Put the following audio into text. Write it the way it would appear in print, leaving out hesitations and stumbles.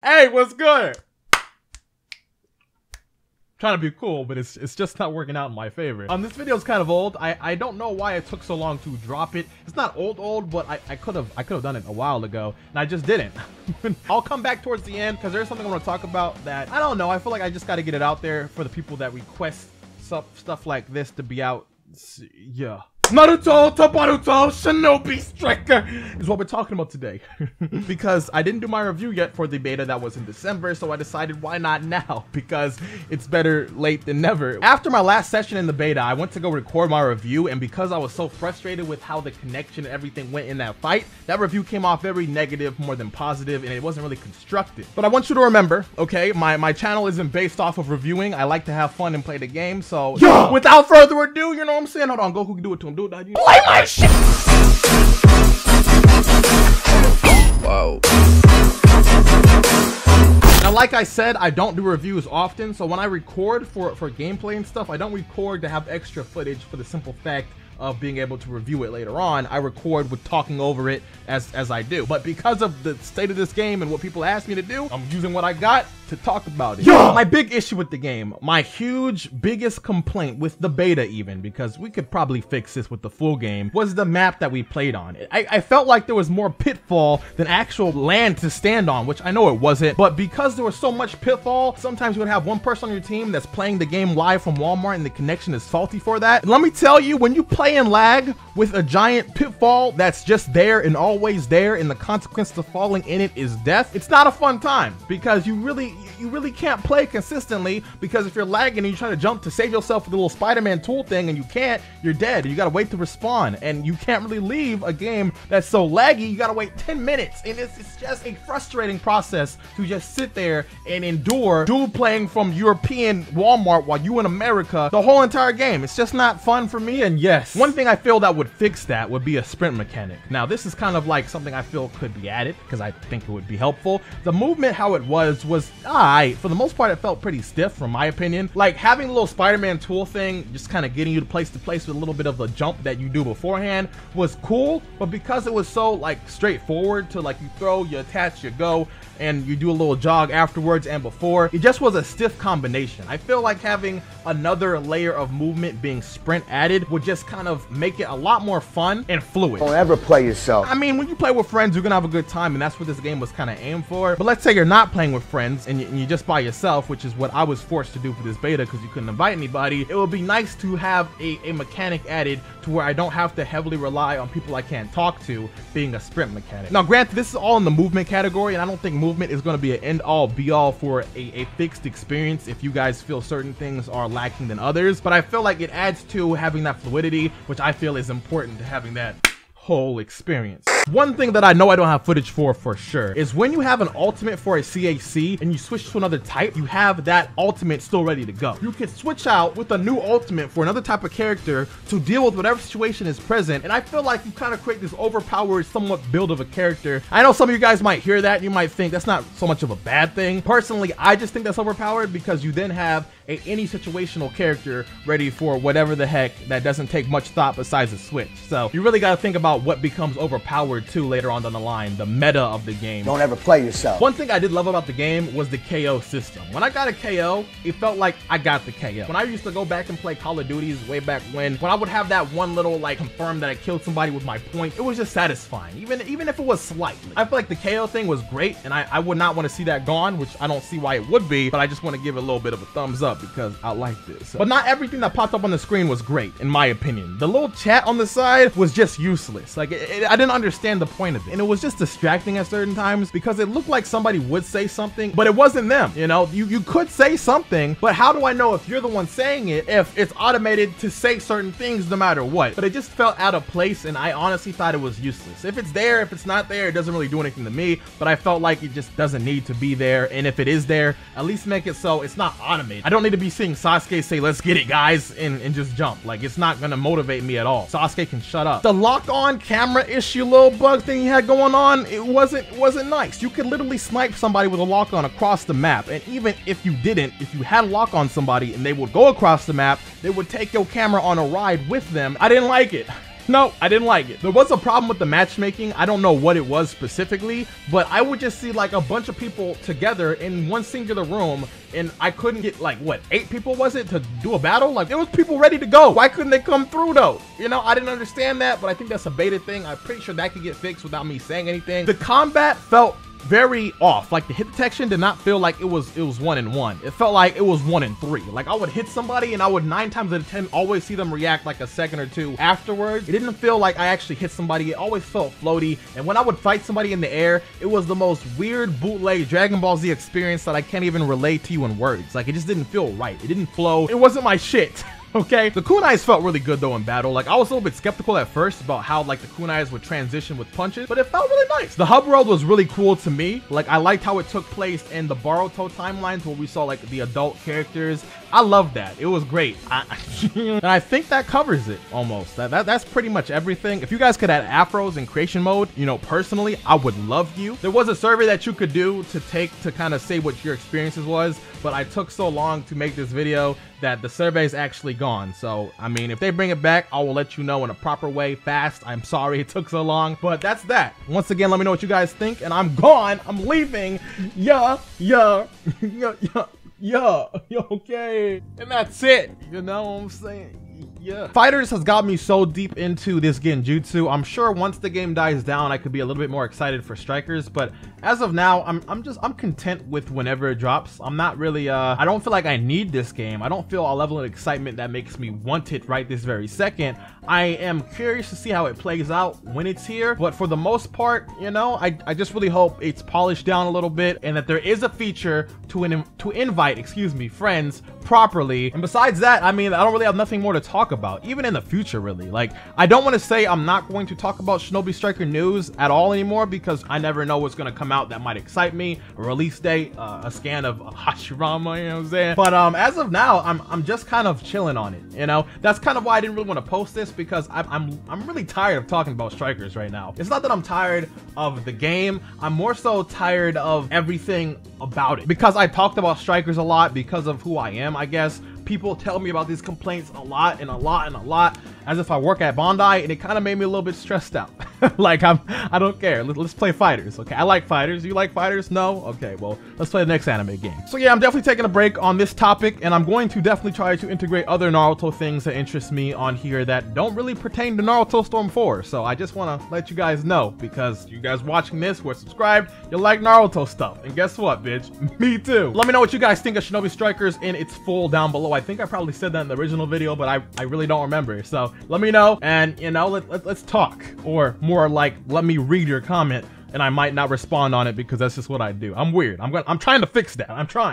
Hey, what's good? Trying to be cool, but it's just not working out in my favor. This video is kind of old. I don't know why it took so long to drop it. It's not old, but I could have done it a while ago, and I just didn't. I'll come back towards the end because there's something I want to talk about that I don't know. I feel like I just got to get it out there for the people that request stuff like this to be out. Yeah. Naruto, Tabaruto, Shinobi Striker is what we're talking about today. Because I didn't do my review yet for the beta that was in December, so I decided why not now, because it's better late than never. After my last session in the beta, I went to go record my review, and because I was so frustrated with how the connection and everything went in that fight, that review came off very negative more than positive, and it wasn't really constructive. But I want you to remember, okay, my channel isn't based off of reviewing. I like to have fun and play the game, so without further ado, you know what I'm saying? Hold on, Goku can do it to him. Play my shit! Whoa. Now, like I said, I don't do reviews often, so when I record for gameplay and stuff, I don't record to have extra footage for the simple fact of being able to review it later on. I record with talking over it as I do. But because of the state of this game and what people ask me to do, I'm using what I got to talk about it. My big issue with the game, my biggest complaint with the beta even, because we could probably fix this with the full game, was the map that we played on. I felt like there was more pitfall than actual land to stand on, which I know it wasn't, but because there was so much pitfall, sometimes you would have one person on your team that's playing the game live from Walmart and the connection is faulty for that. And let me tell you, when you play in lag with a giant pitfall that's just there and always there, and the consequence of falling in it is death, it's not a fun time, because you really can't play consistently, because if you're lagging and you try to jump to save yourself with the little Spider-Man tool thing and you can't, you're dead. You gotta wait to respawn, and you can't really leave a game that's so laggy. You gotta wait 10 minutes, and it's just a frustrating process to just sit there and endure dude playing from European Walmart while you in America the whole entire game. It's just not fun for me. And yes, one thing I feel that would fix that would be a sprint mechanic. Now, this is kind of like something I feel could be added because I think it would be helpful. The movement, how it was alright. For the most part, it felt pretty stiff from my opinion. Like having the little Spider-Man tool thing, just kind of getting you to place with a little bit of the jump that you do beforehand was cool, but because it was so like straightforward to like you throw, you attach, you go, and you do a little jog afterwards and before, it just was a stiff combination. I feel like having another layer of movement being sprint added would just kind of make it a lot more fun and fluid. Don't ever play yourself. I mean, when you play with friends, you're gonna have a good time, and that's what this game was kind of aimed for. But let's say you're not playing with friends and you're just by yourself, which is what I was forced to do for this beta because you couldn't invite anybody. It would be nice to have a mechanic added to where I don't have to heavily rely on people I can't talk to being a sprint mechanic. Now, granted, this is all in the movement category, and I don't think movement is going to be an end-all be-all for a fixed experience if you guys feel certain things are lacking than others, but I feel like it adds to having that fluidity, which I feel is important to having that whole experience. One thing that I know I don't have footage for sure is when you have an ultimate for a CAC and you switch to another type, you have that ultimate still ready to go. You can switch out with a new ultimate for another type of character to deal with whatever situation is present, and I feel like you kind of create this overpowered somewhat build of a character. I know some of you guys might hear that, you might think that's not so much of a bad thing. Personally, I just think that's overpowered because you then have any situational character ready for whatever the heck that doesn't take much thought besides a switch. So you really got to think about what becomes overpowered too later on down the line, the meta of the game. Don't ever play yourself. One thing I did love about the game was the KO system. When I got a KO, it felt like I got the KO. When I used to go back and play Call of Duties way back when I would have that one little like confirm that I killed somebody with my point, it was just satisfying, even if it was slightly. I feel like the KO thing was great, and I would not want to see that gone, which I don't see why it would be, but I just want to give it a little bit of a thumbs up because I like this. But not everything that popped up on the screen was great, in my opinion. The little chat on the side was just useless. Like I didn't understand the point of it, and it was just distracting at certain times because it looked like somebody would say something, but it wasn't them. You know, you could say something, but how do I know if you're the one saying it if it's automated to say certain things no matter what? But it just felt out of place, and I honestly thought it was useless. If it's there, if it's not there, it doesn't really do anything to me, but I felt like it just doesn't need to be there, and if it is there, at least make it so it's not automated. I don't need to be seeing Sasuke say, "Let's get it, guys," and just jump. Like, it's not gonna motivate me at all. Sasuke can shut up. The lock-on camera issue little bug thing he had going on, it wasn't nice. You could literally snipe somebody with a lock-on across the map, and even if you didn't, if you had a lock on somebody and they would go across the map, they would take your camera on a ride with them. I didn't like it. No, I didn't like it. There was a problem with the matchmaking. I don't know what it was specifically, but I would just see like a bunch of people together in one singular room, and I couldn't get like, what, 8 people was it to do a battle? Like, there was people ready to go. Why couldn't they come through though? You know, I didn't understand that, but I think that's a beta thing. I'm pretty sure that could get fixed without me saying anything. The combat felt very off. Like the hit detection did not feel like it was 1-in-1. It felt like it was 1-in-3. Like I would hit somebody and I would 9 times out of 10 always see them react like a second or two afterwards. It didn't feel like I actually hit somebody. It always felt floaty. And when I would fight somebody in the air, it was the most weird bootleg Dragon Ball Z experience that I can't even relate to you in words. Like it just didn't feel right. It didn't flow. It wasn't my shit. Okay, the kunais felt really good though in battle. Like I was a little bit skeptical at first about how like the kunais would transition with punches, but it felt really nice. The hub world was really cool to me. Like I liked how it took place in the Boruto timelines where we saw like the adult characters. I loved that. It was great. And I think that covers it almost. That's pretty much everything. If you guys could add afros in creation mode, you know, personally, I would love you. There was a survey that you could do to kind of say what your experiences was, but I took so long to make this video that the survey is actually gone. So, I mean, if they bring it back, I will let you know in a proper way, fast. I'm sorry it took so long, but that's that. Once again, let me know what you guys think, and I'm gone. I'm leaving. Yeah, okay. And that's it. You know what I'm saying? Yeah. Fighters has got me so deep into this Genjutsu. I'm sure once the game dies down, I could be a little bit more excited for Strikers, but as of now, I'm content with whenever it drops. I'm not really, I don't feel like I need this game. I don't feel a level of excitement that makes me want it right this very second. I am curious to see how it plays out when it's here, but for the most part, you know, I just really hope it's polished down a little bit and that there is a feature to invite, excuse me, friends properly. And besides that, I mean, I don't really have nothing more to talk about, even in the future, really. Like, I don't want to say I'm not going to talk about Shinobi Striker news at all anymore, because I never know what's going to come out that might excite me. A release date, a scan of Hashirama, you know what I'm saying? But as of now, I'm just kind of chilling on it, you know? That's kind of why I didn't really want to post this, because I'm really tired of talking about Strikers right now. It's not that I'm tired of the game, I'm more so tired of everything about it, because I talked about Strikers a lot because of who I am, I guess. People tell me about these complaints a lot, as if I work at Bondi, and it kind of made me a little bit stressed out. Like, I don't care. Let's play fighters, okay? I like fighters. You like fighters? No? Okay, well, let's play the next anime game. So yeah, I'm definitely taking a break on this topic, and I'm going to definitely try to integrate other Naruto things that interest me on here that don't really pertain to Naruto Storm 4. So I just want to let you guys know, because you guys watching this who are subscribed, you like Naruto stuff. And guess what, bitch? Me too. Let me know what you guys think of Shinobi Strikers in its full down below. I think I probably said that in the original video, but I really don't remember. So let me know, and you know, let's talk, or more like let me read your comment, and I might not respond on it because that's just what I do. I'm weird. I'm trying to fix that. I'm trying.